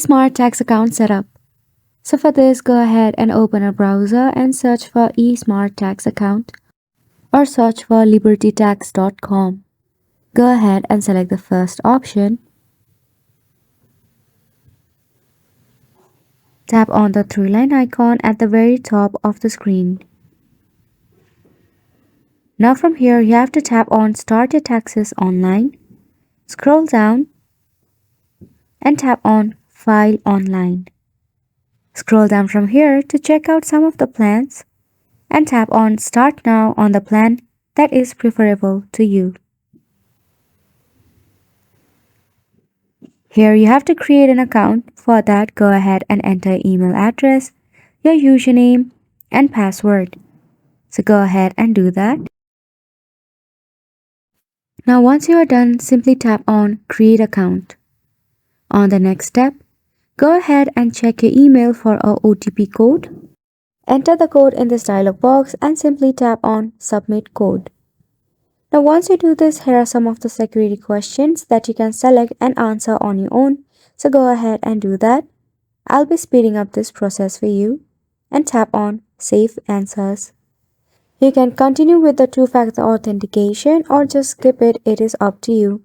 eSmart tax account setup. So for this, go ahead and open a browser and search for eSmart tax account or search for libertytax.com. Go ahead and select the first option. Tap on the three-line icon at the very top of the screen. Now from here, you have to tap on Start Your Taxes Online. Scroll down and tap on File Online. Scroll down from here to check out some of the plans and tap on Start Now on the plan that is preferable to you. Here you have to create an account. For that, go ahead and enter email address, your username, and password. So go ahead and do that. Now once you are done, simply tap on Create Account. On the next step, go ahead and check your email for a OTP code. Enter the code in this dialog box and simply tap on Submit Code. Now once you do this, here are some of the security questions that you can select and answer on your own. So go ahead and do that. I'll be speeding up this process for you and tap on Save Answers. You can continue with the two-factor authentication or just skip it, it is up to you.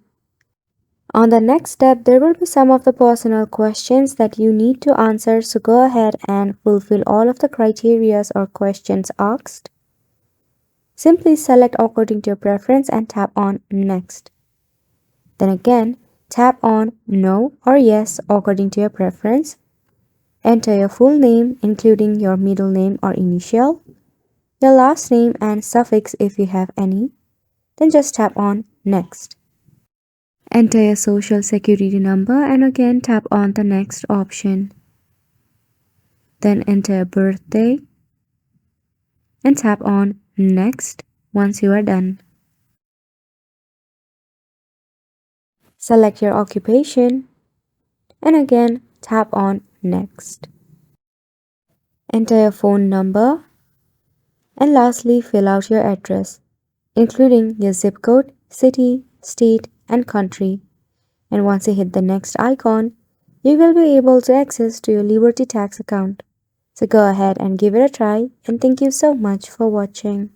On the next step, there will be some of the personal questions that you need to answer, so go ahead and fulfill all of the criteria or questions asked. Simply select according to your preference and tap on Next. Then again, tap on No or Yes according to your preference. Enter your full name, including your middle name or initial, your last name and suffix if you have any. Then just tap on Next. Enter your social security number and again tap on the next option. Then enter your birthday and tap on Next once you are done. Select your occupation and again tap on Next. Enter your phone number and lastly fill out your address, including your zip code, city, state, and country. And once you hit the next icon, you will be able to access to your Liberty Tax account. So go ahead and give it a try, and thank you so much for watching.